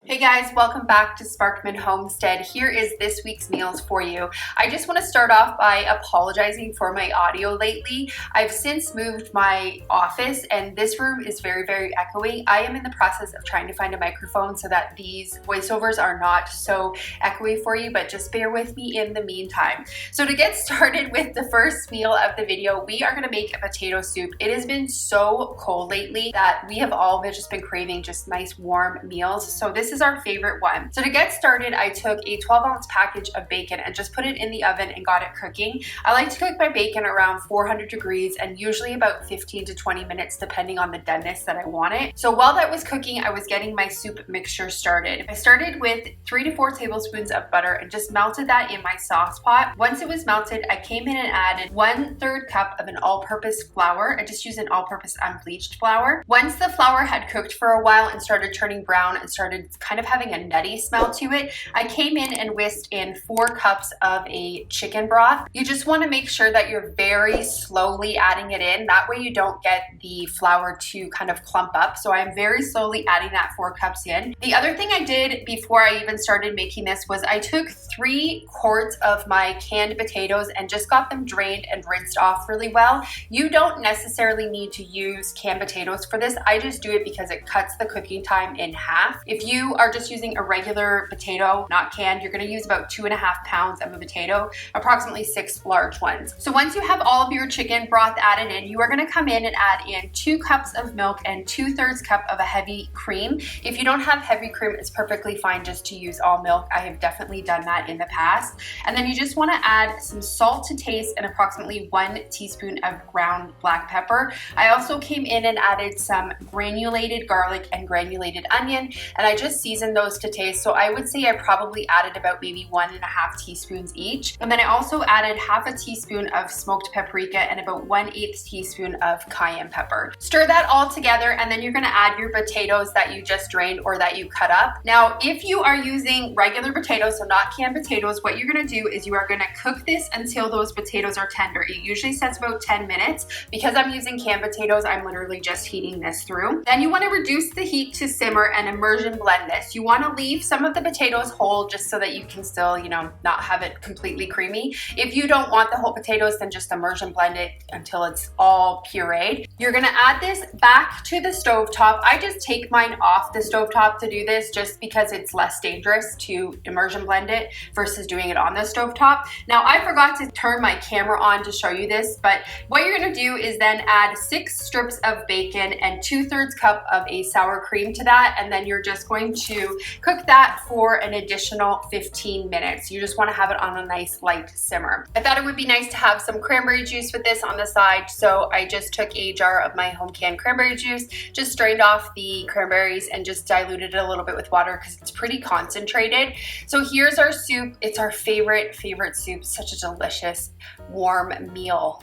Hey guys, welcome back to Sparkman Homestead. Here is this week's meals for you. I just want to start off by apologizing for my audio lately. I've since moved my office and this room is very echoey. I am in the process of trying to find a microphone so that these voiceovers are not so echoey for you, but just bear with me in the meantime. So to get started with the first meal of the video, we are going to make a potato soup. It has been so cold lately that we have all just been craving just nice warm meals. So this is our favorite one. So to get started, I took a 12-ounce package of bacon and just put it in the oven and got it cooking. I like to cook my bacon around 400 degrees and usually about 15 to 20 minutes depending on the doneness that I want it. So while that was cooking, I was getting my soup mixture started. I started with 3 to 4 tablespoons of butter and just melted that in my sauce pot. Once it was melted, I came in and added 1/3 cup of an all-purpose flour. I just use an all-purpose unbleached flour. Once the flour had cooked for a while and started turning brown and started kind of having a nutty smell to it, I came in and whisked in 4 cups of a chicken broth. You just want to make sure that you're very slowly adding it in. That way you don't get the flour to kind of clump up. So I'm very slowly adding that 4 cups in. The other thing I did before I even started making this was I took 3 quarts of my canned potatoes and just got them drained and rinsed off really well. You don't necessarily need to use canned potatoes for this. I just do it because it cuts the cooking time in half. If you are just using a regular potato, not canned, you're going to use about 2.5 pounds of a potato, approximately 6 large ones. So once you have all of your chicken broth added in, you are going to come in and add in 2 cups of milk and 2/3 cup of a heavy cream. If you don't have heavy cream, it's perfectly fine just to use all milk. I have definitely done that in the past. And then you just want to add some salt to taste and approximately 1 teaspoon of ground black pepper. I also came in and added some granulated garlic and granulated onion, and I just seasoned those to taste. So I would say I probably added about maybe 1.5 teaspoons each. And then I also added 1/2 teaspoon of smoked paprika and about 1/8 teaspoon of cayenne pepper. Stir that all together and then you're going to add your potatoes that you just drained or that you cut up. Now, if you are using regular potatoes, so not canned potatoes, what you're going to do is you are going to cook this until those potatoes are tender. It usually says about 10 minutes. Because I'm using canned potatoes, I'm literally just heating this through. Then you want to reduce the heat to simmer and immersion blend this. You want to leave some of the potatoes whole just so that you can still, not have it completely creamy. If you don't want the whole potatoes, then just immersion blend it until it's all pureed. You're going to add this back to the stovetop. I just take mine off the stovetop to do this just because it's less dangerous to immersion blend it versus doing it on the stovetop. Now, I forgot to turn my camera on to show you this, but what you're going to do is then add 6 strips of bacon and 2/3 cup of a sour cream to that, and then you're just going to cook that for an additional 15 minutes. You just want to have it on a nice light simmer. I thought it would be nice to have some cranberry juice with this on the side, so I just took a jar of my home canned cranberry juice, just strained off the cranberries and just diluted it a little bit with water because it's pretty concentrated. So here's our soup. It's our favorite soup. Such a delicious warm meal.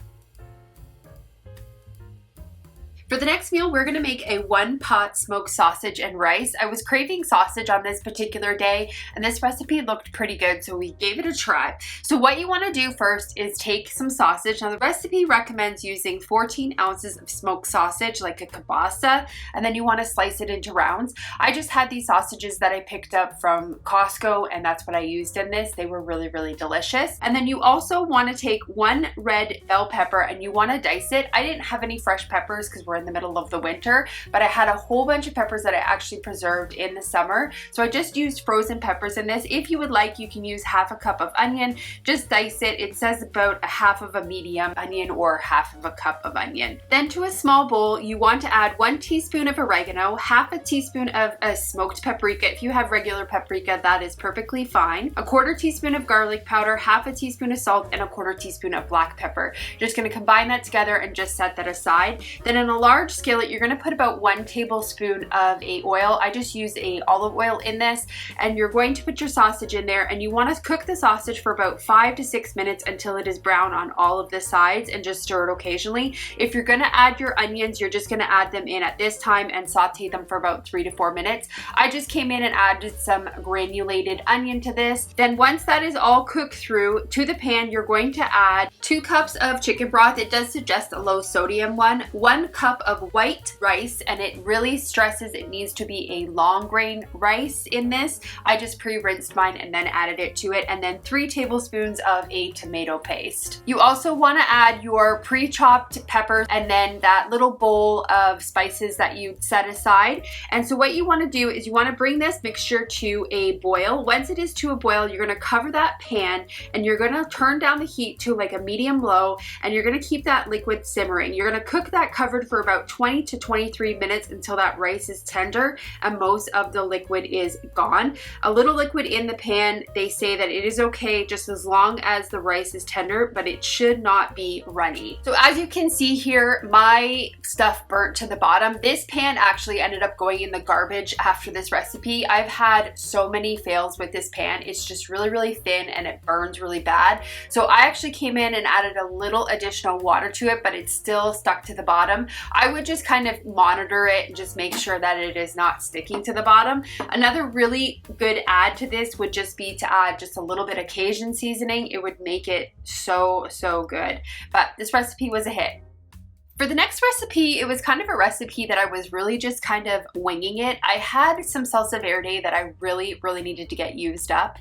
For the next meal, we're going to make a 1-pot smoked sausage and rice. I was craving sausage on this particular day, and this recipe looked pretty good, so we gave it a try. So what you want to do first is take some sausage. Now, the recipe recommends using 14 ounces of smoked sausage, like a kielbasa, and then you want to slice it into rounds. I just had these sausages that I picked up from Costco, and that's what I used in this. They were really delicious. And then you also want to take 1 red bell pepper, and you want to dice it. I didn't have any fresh peppers because we're in the middle of the winter, but I had a whole bunch of peppers that I actually preserved in the summer. So I just used frozen peppers in this. If you would like, you can use 1/2 cup of onion, just dice it. It says about 1/2 of a medium onion or 1/2 cup of onion. Then to a small bowl, you want to add 1 teaspoon of oregano, 1/2 teaspoon of a smoked paprika. If you have regular paprika, that is perfectly fine. 1/4 teaspoon of garlic powder, 1/2 teaspoon of salt, and 1/4 teaspoon of black pepper. You're just going to combine that together and just set that aside. Then in a large skillet, you're going to put about 1 tablespoon of oil. I just used olive oil in this, and you're going to put your sausage in there, and you want to cook the sausage for about 5 to 6 minutes until it is brown on all of the sides, and just stir it occasionally. If you're going to add your onions, you're just going to add them in at this time and saute them for about 3 to 4 minutes. I just came in and added some granulated onion to this. Then once that is all cooked through, to the pan, you're going to add 2 cups of chicken broth. It does suggest a low sodium one, 1 cup cup of white rice, and it really stresses it needs to be a long grain rice in this. I just pre-rinsed mine and then added it to it, and then 3 tablespoons of a tomato paste. You also want to add your pre-chopped peppers and then that little bowl of spices that you set aside. And so what you want to do is you want to bring this mixture to a boil. Once it is to a boil, you're going to cover that pan and you're going to turn down the heat to like a medium low, and you're going to keep that liquid simmering. You're going to cook that covered for about 20 to 23 minutes until that rice is tender and most of the liquid is gone. A little liquid in the pan, they say that it is okay just as long as the rice is tender, but it should not be runny. So as you can see here, my stuff burnt to the bottom. This pan actually ended up going in the garbage after this recipe. I've had so many fails with this pan. It's just really, really thin and it burns really bad. So I actually came in and added a little additional water to it, but it's still stuck to the bottom. I would just kind of monitor it and just make sure that it is not sticking to the bottom. Another really good add to this would just be to add just a little bit of Cajun seasoning. It would make it so good. But this recipe was a hit. For the next recipe, it was kind of a recipe that I was really just kind of winging it. I had some Selsa Verde that I really needed to get used up.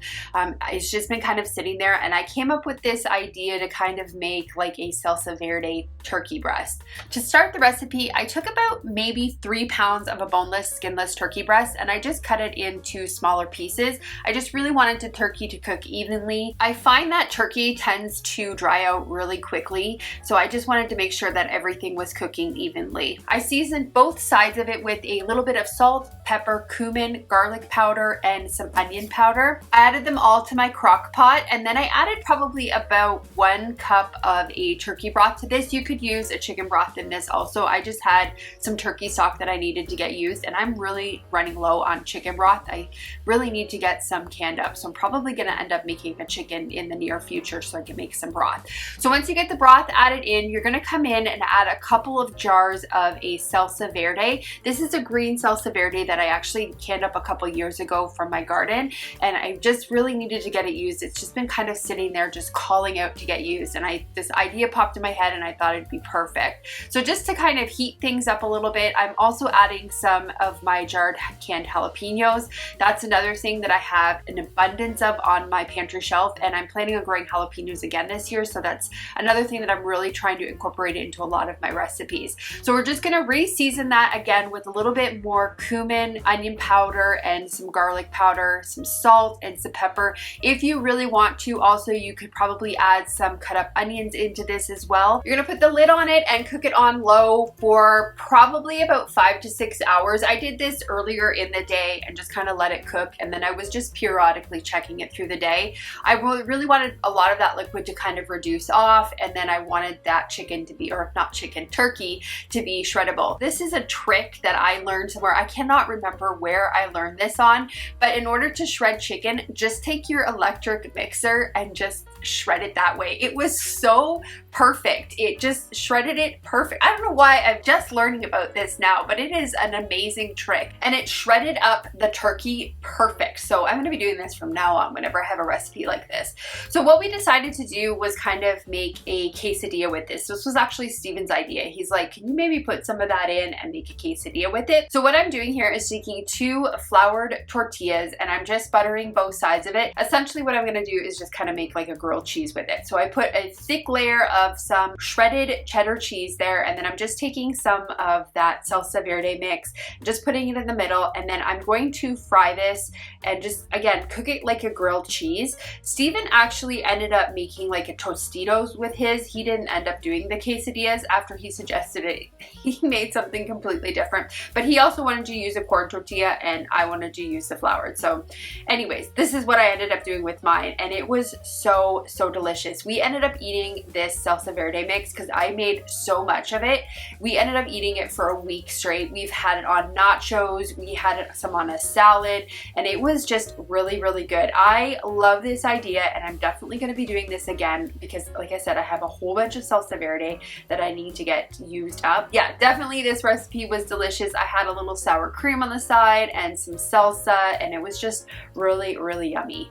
It's just been kind of sitting there, and I came up with this idea to kind of make like a Selsa Verde turkey breast. To start the recipe, I took about maybe 3 pounds of a boneless, skinless turkey breast, and I just cut it into smaller pieces. I just really wanted the turkey to cook evenly. I find that turkey tends to dry out really quickly, so I just wanted to make sure that everything was cooking evenly. I seasoned both sides of it with a little bit of salt, pepper, cumin, garlic powder, and some onion powder. I added them all to my crock pot, and then I added probably about 1 cup of a turkey broth to this. You could use a chicken broth in this also. I just had some turkey stock that I needed to get used, and I'm really running low on chicken broth. I really need to get some canned up, so I'm probably gonna end up making a chicken in the near future so I can make some broth. So once you get the broth added in, you're gonna come in and add a couple of jars of a Selsa Verde. This is a green Selsa Verde that I actually canned up a couple years ago from my garden, and I just really needed to get it used. It's just been kind of sitting there just calling out to get used, and this idea popped in my head and I thought it'd be perfect. So just to kind of heat things up a little bit, I'm also adding some of my jarred canned jalapenos. That's another thing that I have an abundance of on my pantry shelf, and I'm planning on growing jalapenos again this year, so that's another thing that I'm really trying to incorporate into a lot of my recipes. So we're just gonna re-season that again with a little bit more cumin, onion powder, and some garlic powder, some salt, and some pepper. If you really want to, also you could probably add some cut up onions into this as well. You're gonna put the lid on it and cook it on low for probably about 5 to 6 hours. I did this earlier in the day and just kind of let it cook, and then I was just periodically checking it through the day. I really wanted a lot of that liquid to kind of reduce off, and then I wanted that chicken to be, or not chicken, turkey to be shreddable. This is a trick that I learned somewhere. I cannot remember where I learned this on, but in order to shred chicken, just take your electric mixer and just shred it that way. It was so perfect. It just shredded it perfect. I don't know why I'm just learning about this now, but it is an amazing trick, and it shredded up the turkey perfect. So I'm going to be doing this from now on whenever I have a recipe like this. So what we decided to do was kind of make a quesadilla with this. This was actually Steven's idea. He's like, can you maybe put some of that in and make a quesadilla with it? So what I'm doing here is taking 2 floured tortillas, and I'm just buttering both sides of it. Essentially what I'm going to do is just kind of make like a grilled cheese with it. So I put a thick layer of some shredded cheddar cheese there, and then I'm just taking some of that Selsa Verde mix, just putting it in the middle, and then I'm going to fry this and just, again, cook it like a grilled cheese. Steven actually ended up making like a Tostitos with his. He didn't end up doing the quesadillas after he suggested it. He made something completely different, but he also wanted to use a corn tortilla and I wanted to use the floured. So anyways, this is what I ended up doing with mine, and it was so delicious. We ended up eating this Selsa Verde mix because I made so much of it. We ended up eating it for a week straight. We've had it on nachos, we had it some on a salad, and it was just really good. I love this idea, and I'm definitely going to be doing this again because, like I said, I have a whole bunch of Selsa Verde that I need to get used up. Yeah, definitely this recipe was delicious. I had a little sour cream on the side and some salsa, and it was just really yummy.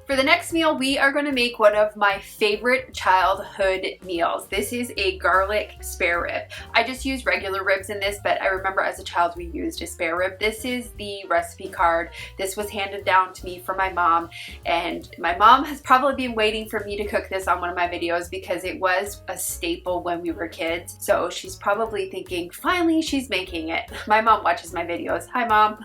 For the next meal, we are going to make one of my favorite childhood meals. This is a garlic spare rib. I just use regular ribs in this, but I remember as a child we used a spare rib. This is the recipe card. This was handed down to me from my mom, and my mom has probably been waiting for me to cook this on one of my videos because it was a staple when we were kids. So she's probably thinking, finally she's making it. My mom watches my videos. Hi, Mom.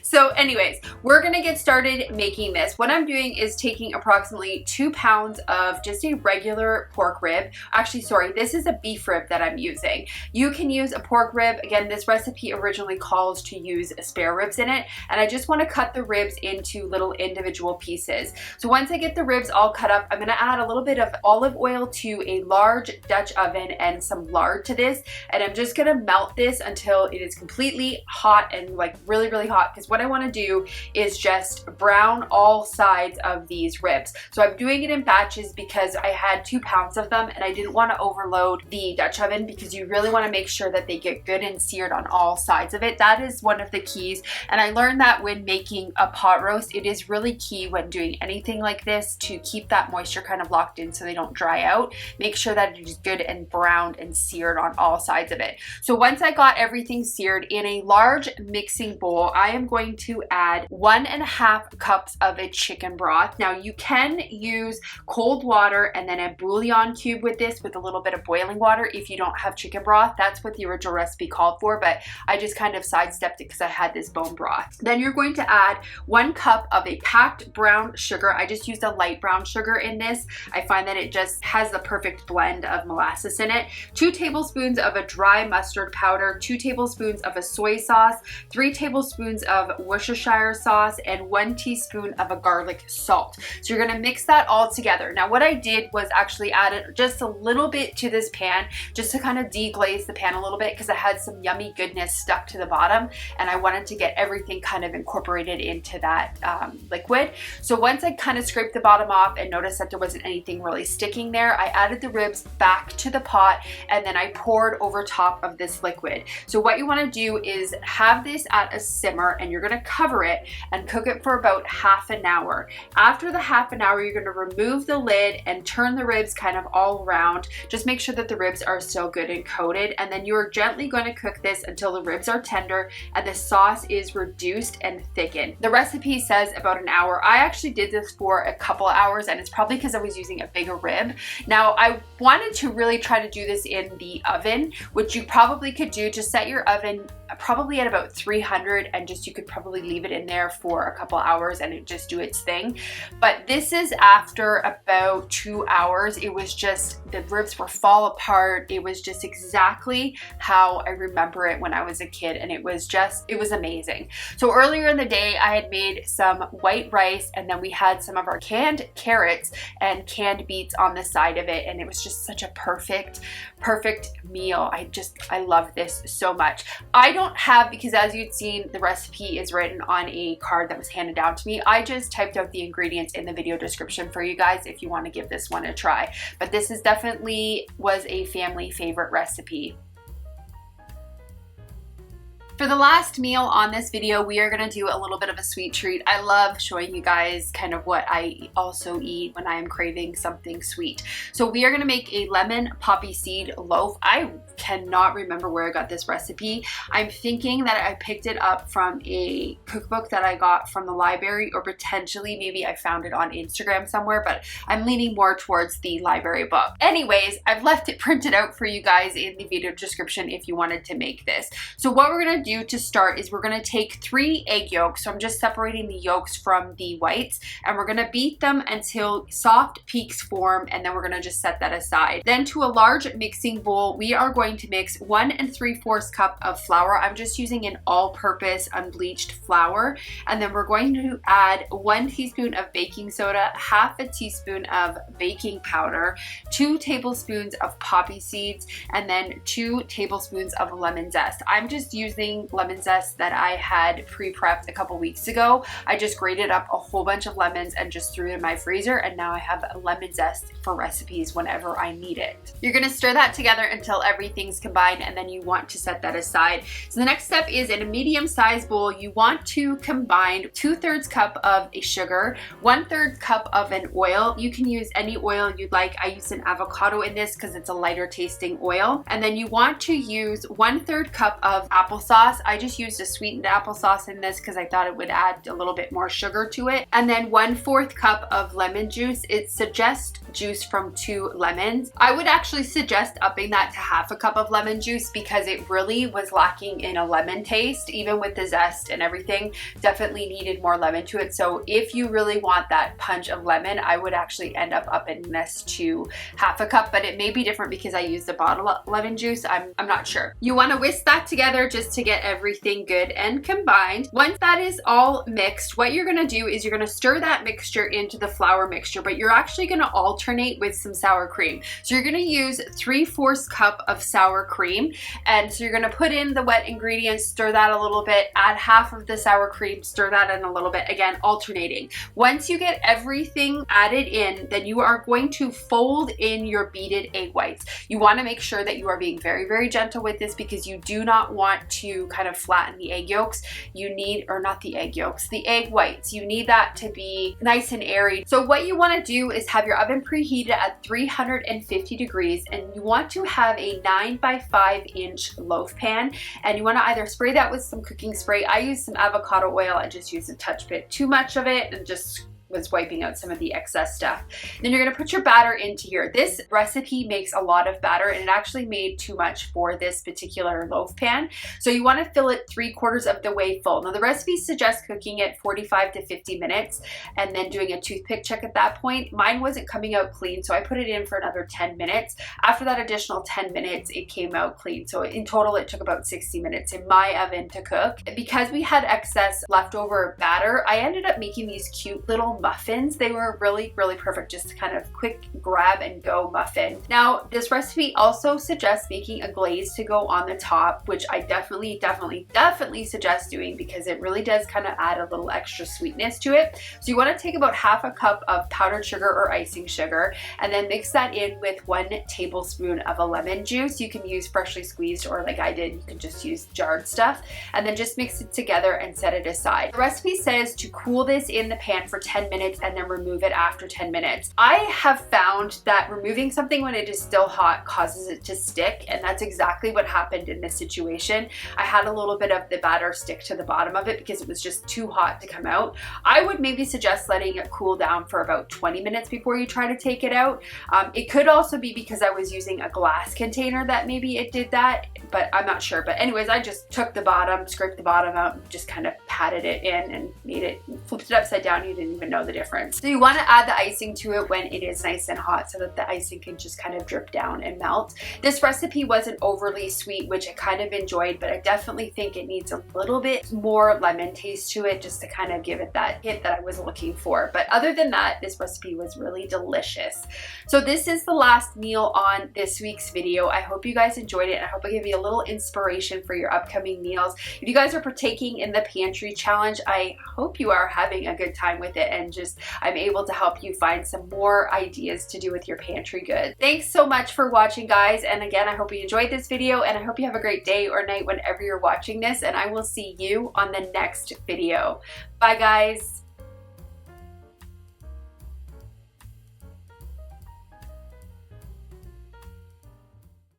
So anyways, we're gonna get started making this. What I'm doing is taking approximately 2 pounds of just a regular pork rib. Actually, sorry, this is a beef rib that I'm using. You can use a pork rib. Again, this recipe originally calls to use spare ribs in it, and I just want to cut the ribs into little individual pieces. So once I get the ribs all cut up, I'm gonna add a little bit of olive oil to a large Dutch oven and some lard to this, and I'm just gonna melt this until it is completely hot and like really, really hot, because what I want to do is just brown all sides of these ribs. So I'm doing it in batches because I had 2 pounds of them and I didn't want to overload the Dutch oven, because you really want to make sure that they get good and seared on all sides of it. That is one of the keys, and I learned that when making a pot roast, it is really key when doing anything like this to keep that moisture kind of locked in so they don't dry out. Make sure that it is good and browned and seared on all sides of it. So once I got everything seared, in a large mixing bowl, I am going to add 1.5 cups of a chicken broth. Now you can use cold water and then a bouillon cube with this with a little bit of boiling water if you don't have chicken broth. That's what the original recipe called for, but I just kind of sidestepped it because I had this bone broth. Then you're going to add 1 cup of a packed brown sugar. I just used a light brown sugar in this. I find that it just has the perfect blend of molasses in it. 2 tablespoons of a dry mustard powder, 2 tablespoons of a soy sauce, 3 tablespoons of Worcestershire sauce, and 1 teaspoon of a garlic salt. So you're gonna mix that all together. Now what I did was actually added just a little bit to this pan just to kind of deglaze the pan a little bit, because I had some yummy goodness stuck to the bottom and I wanted to get everything kind of incorporated into that liquid. So once I kind of scraped the bottom off and noticed that there wasn't anything really sticking there, I added the ribs back to the pot and then I poured over top of this liquid. So what you want to do is have this at a simmer, and you're going to cover it and cook it for about half an hour. After the half an hour, you're going to remove the lid and turn the ribs kind of all around. Just make sure that the ribs are still good and coated, and then you're gently going to cook this until the ribs are tender and the sauce is reduced and thickened. The recipe says about an hour. I actually did this for a couple hours, and it's probably because I was using a bigger rib. Now I wanted to really try to do this in the oven, which you probably could do. Just set your oven probably at about 300, and just you could probably leave it in there for a couple hours and it just do its thing. But this is after about 2 hours. It was just, the ribs were fall apart. It was just exactly how I remember it when I was a kid, and it was amazing. So earlier in the day I had made some white rice, and then we had some of our canned carrots and canned beets on the side of it, and it was just such a perfect meal. I love this so much. I don't have, because as you'd seen, the recipe is written on a card that was handed down to me. I just typed out the ingredients in the video description for you guys if you want to give this one a try. But this is definitely was a family favorite recipe. For the last meal on this video, we are gonna do a little bit of a sweet treat. I love showing you guys kind of what I also eat when I am craving something sweet. So we are gonna make a lemon poppy seed loaf. I cannot remember where I got this recipe. I'm thinking that I picked it up from a cookbook that I got from the library, or potentially maybe I found it on Instagram somewhere, but I'm leaning more towards the library book. Anyways, I've left it printed out for you guys in the video description if you wanted to make this. So what we're gonna do to start is we're gonna take 3 egg yolks. So I'm just separating the yolks from the whites, and we're gonna beat them until soft peaks form, and then we're gonna just set that aside. Then to a large mixing bowl, we are going to mix 1 3/4 cup of flour. I'm just using an all-purpose unbleached flour. And then we're going to add 1 teaspoon of baking soda, 1/2 teaspoon of baking powder, 2 tablespoons of poppy seeds, and then 2 tablespoons of lemon zest. I'm just using remaining lemon zest that I had pre-prepped a couple weeks ago. I just grated up a whole bunch of lemons and just threw it in my freezer, and now I have lemon zest for recipes whenever I need it. You're gonna stir that together until everything's combined, and then you want to set that aside. So the next step is, in a medium-sized bowl, you want to combine 2/3 cup of a sugar, 1/3 cup of an oil. You can use any oil you'd like. I use an avocado in this because it's a lighter tasting oil. And then you want to use 1/3 cup of applesauce. I just used a sweetened applesauce in this because I thought it would add a little bit more sugar to it. And then 1/4 cup of lemon juice. It suggests juice from 2 lemons. I would actually suggest upping that to 1/2 cup of lemon juice because it really was lacking in a lemon taste. Even with the zest and everything, definitely needed more lemon to it. So if you really want that punch of lemon, I would actually end up upping this to 1/2 cup, but it may be different because I used a bottle of lemon juice. I'm not sure. You want to whisk that together just to get everything good and combined. Once that is all mixed, what you're going to do is you're going to stir that mixture into the flour mixture, but you're actually going to alternate with some sour cream. So you're going to use 3/4 cup of sour cream, and so you're going to put in the wet ingredients, stir that a little bit, add 1/2 of the sour cream, stir that in a little bit, again alternating. Once you get everything added in, then you are going to fold in your beaten egg whites. You want to make sure that you are being very, very gentle with this because you do not want to kind of flatten the egg yolks. You need, or not the egg yolks, the egg whites. You need that to be nice and airy. So what you want to do is have your oven preheated at 350 degrees, and you want to have a 9 by 5 inch loaf pan, and you want to either spray that with some cooking spray. I use some avocado oil. I just used a touch bit too much of it and just was wiping out some of the excess stuff. Then you're gonna put your batter into here. This recipe makes a lot of batter, and it actually made too much for this particular loaf pan. So you wanna fill it 3/4 of the way full. Now the recipe suggests cooking it 45 to 50 minutes and then doing a toothpick check at that point. Mine wasn't coming out clean, so I put it in for another 10 minutes. After that additional 10 minutes, it came out clean. So in total, it took about 60 minutes in my oven to cook. Because we had excess leftover batter, I ended up making these cute little muffins. They were really, really perfect, just kind of quick grab and go muffin. Now, this recipe also suggests making a glaze to go on the top, which I definitely suggest doing because it really does kind of add a little extra sweetness to it. So you want to take about 1/2 cup of powdered sugar or icing sugar and then mix that in with 1 tablespoon of a lemon juice. You can use freshly squeezed, or like I did, you can just use jarred stuff, and then just mix it together and set it aside. The recipe says to cool this in the pan for 10 minutes and then remove it after 10 minutes. I have found that removing something when it is still hot causes it to stick, and that's exactly what happened in this situation. I had a little bit of the batter stick to the bottom of it because it was just too hot to come out. I would maybe suggest letting it cool down for about 20 minutes before you try to take it out. It could also be because I was using a glass container that maybe it did that, but I'm not sure. But anyways, I just took the bottom, scraped the bottom out, and just kind of patted it in and made it, flipped it upside down. You didn't even know the difference. So you want to add the icing to it when it is nice and hot so that the icing can just kind of drip down and melt. This recipe wasn't overly sweet, which I kind of enjoyed, but I definitely think it needs a little bit more lemon taste to it just to kind of give it that hit that I was looking for. But other than that, this recipe was really delicious. So this is the last meal on this week's video. I hope you guys enjoyed it, and I hope I gave you a little inspiration for your upcoming meals. If you guys are partaking in the pantry challenge, I hope you are having a good time with it, and just I'm able to help you find some more ideas to do with your pantry goods. Thanks so much for watching, guys, and again, I hope you enjoyed this video, and I hope you have a great day or night whenever you're watching this, and I will see you on the next video. Bye, guys.